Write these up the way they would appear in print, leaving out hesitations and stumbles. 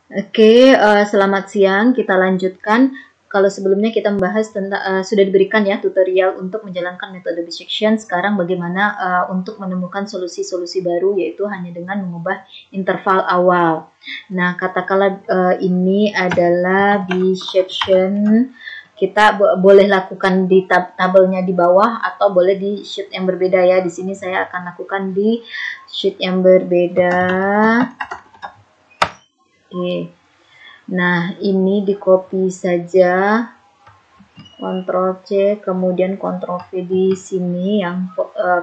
Oke, selamat siang. Kita lanjutkan. Kalau sebelumnya kita membahas tentang sudah diberikan ya tutorial untuk menjalankan metode bisection. Sekarang bagaimana untuk menemukan solusi-solusi baru, yaitu hanya dengan mengubah interval awal. Nah, katakanlah ini adalah bisection. Kita boleh lakukan di tabelnya di bawah atau boleh di sheet yang berbeda ya. Di sini saya akan lakukan di sheet yang berbeda. Oke. Nah, ini di copy saja, Ctrl C, kemudian Ctrl V di sini, yang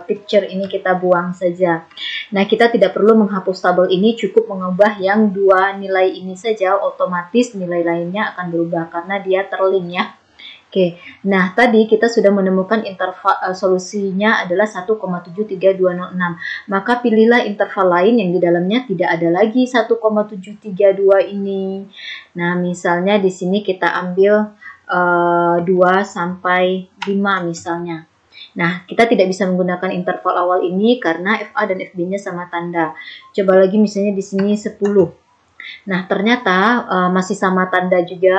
picture ini kita buang saja. Nah, kita tidak perlu menghapus tabel ini, cukup mengubah yang dua nilai ini saja, otomatis nilai lainnya akan berubah karena dia terlink ya. Oke, nah tadi kita sudah menemukan interval solusinya adalah 1,73206. Maka pilihlah interval lain yang di dalamnya tidak ada lagi 1,732 ini. Nah, misalnya di sini kita ambil 2 sampai 5 misalnya. Nah, kita tidak bisa menggunakan interval awal ini karena FA dan FB-nya sama tanda. Coba lagi misalnya di sini 10. Nah, ternyata masih sama tanda juga,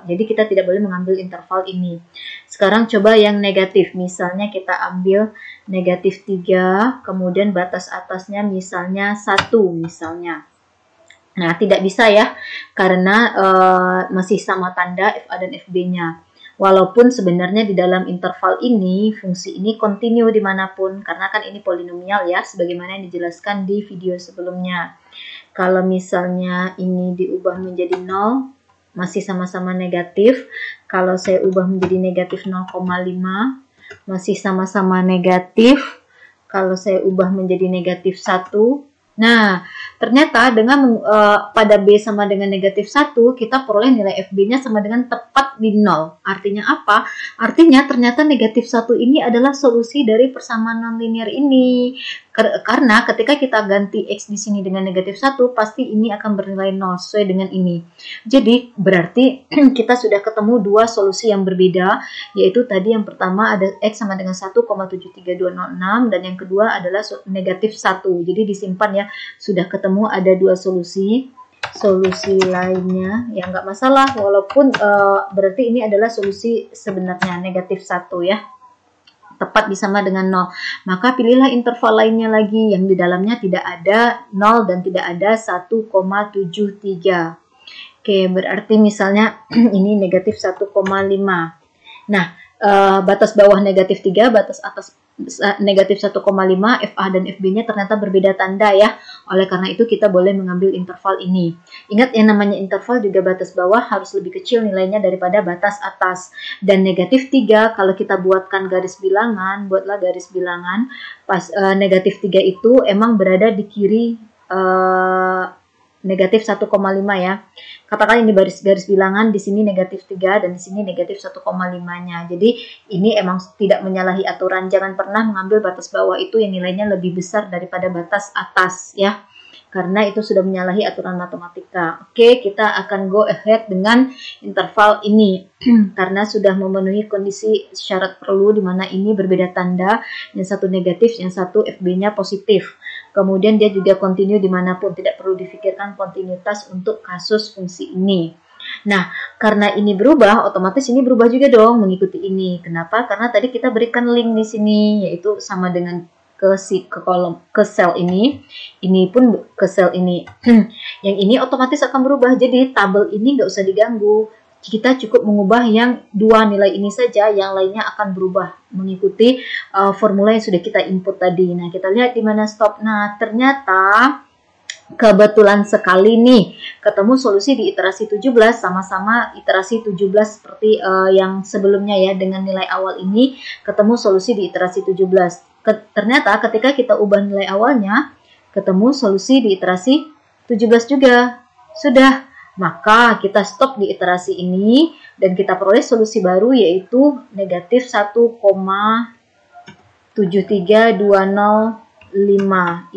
jadi kita tidak boleh mengambil interval ini. Sekarang coba yang negatif, misalnya kita ambil negatif 3, kemudian batas atasnya misalnya 1 misalnya. Nah, tidak bisa ya, karena masih sama tanda FA dan FB-nya. Walaupun sebenarnya di dalam interval ini, fungsi ini continue dimanapun, karena kan ini polinomial ya, sebagaimana yang dijelaskan di video sebelumnya. Kalau misalnya ini diubah menjadi 0, masih sama-sama negatif. Kalau saya ubah menjadi negatif 0,5, masih sama-sama negatif. Kalau saya ubah menjadi negatif 1, nah, ternyata dengan pada B sama dengan negatif 1, kita peroleh nilai FB-nya sama dengan tepat di 0. Artinya apa? Artinya ternyata negatif 1 ini adalah solusi dari persamaan nonlinear ini. Karena ketika kita ganti X di sini dengan negatif 1, pasti ini akan bernilai 0 sesuai dengan ini. Jadi, berarti kita sudah ketemu dua solusi yang berbeda, yaitu tadi yang pertama ada X sama dengan 1,73206, dan yang kedua adalah negatif 1. Jadi disimpan ya, sudah ketemu ada dua solusi lainnya ya nggak masalah, walaupun berarti ini adalah solusi sebenarnya negatif 1 ya, tepat sama dengan 0. Maka pilihlah interval lainnya lagi yang di dalamnya tidak ada 0 dan tidak ada 1,73. Oke, berarti misalnya ini negatif 1,5. Nah, batas bawah negatif 3, batas atas negatif 1,5, FA dan FB-nya ternyata berbeda tanda ya. Oleh karena itu kita boleh mengambil interval ini. Ingat yang namanya interval juga batas bawah harus lebih kecil nilainya daripada batas atas. Dan negatif 3 kalau kita buatkan garis bilangan, buatlah garis bilangan. Pas negatif 3 itu emang berada di kiri negatif 1,5 ya. Katakan ini garis bilangan, di sini negatif 3 dan di sini negatif 1,5-nya. Jadi ini emang tidak menyalahi aturan. Jangan pernah mengambil batas bawah itu yang nilainya lebih besar daripada batas atas ya. Karena itu sudah menyalahi aturan matematika. Oke, kita akan go ahead dengan interval ini. Karena sudah memenuhi kondisi syarat perlu di mana ini berbeda tanda. Yang satu negatif, yang satu FB-nya positif. Kemudian dia juga continue dimanapun, tidak perlu difikirkan kontinuitas untuk kasus fungsi ini. Nah, karena ini berubah, otomatis ini berubah juga dong mengikuti ini. Kenapa? Karena tadi kita berikan link di sini, yaitu sama dengan ke kolom, ke sel ini pun ke sel ini. Yang ini otomatis akan berubah, jadi tabel ini nggak usah diganggu. Kita cukup mengubah yang dua nilai ini saja, yang lainnya akan berubah mengikuti formula yang sudah kita input tadi. Nah, kita lihat di mana stop. Nah, ternyata kebetulan sekali nih ketemu solusi di iterasi 17, sama-sama iterasi 17 seperti yang sebelumnya ya, dengan nilai awal ini ketemu solusi di iterasi 17. Ternyata ketika kita ubah nilai awalnya ketemu solusi di iterasi 17 juga. Sudah. Maka kita stop di iterasi ini dan kita peroleh solusi baru, yaitu negatif 1,73205.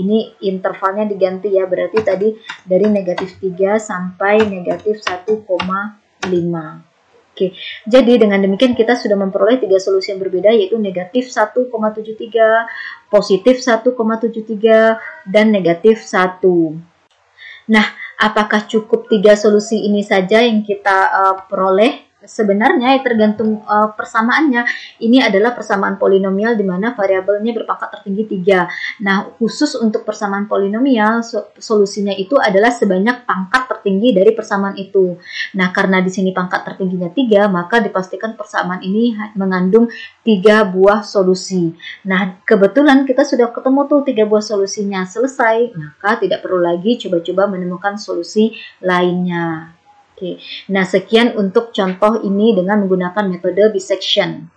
Ini intervalnya diganti ya, berarti tadi dari negatif 3 sampai negatif 1,5. Oke, jadi dengan demikian kita sudah memperoleh tiga solusi yang berbeda, yaitu negatif 1,73, positif 1,73, dan negatif 1. Nah, Apakah cukup 3 solusi ini saja yang kita peroleh? Sebenarnya tergantung persamaannya. Ini adalah persamaan polinomial di mana variabelnya berpangkat tertinggi 3. Nah, khusus untuk persamaan polinomial, solusinya itu adalah sebanyak pangkat tertinggi dari persamaan itu. Nah, karena di sini pangkat tertingginya 3, maka dipastikan persamaan ini mengandung 3 buah solusi. Nah, kebetulan kita sudah ketemu tuh 3 buah solusinya. Selesai, maka tidak perlu lagi coba-coba menemukan solusi lainnya. Oke. Nah, sekian untuk contoh ini dengan menggunakan metode bisection.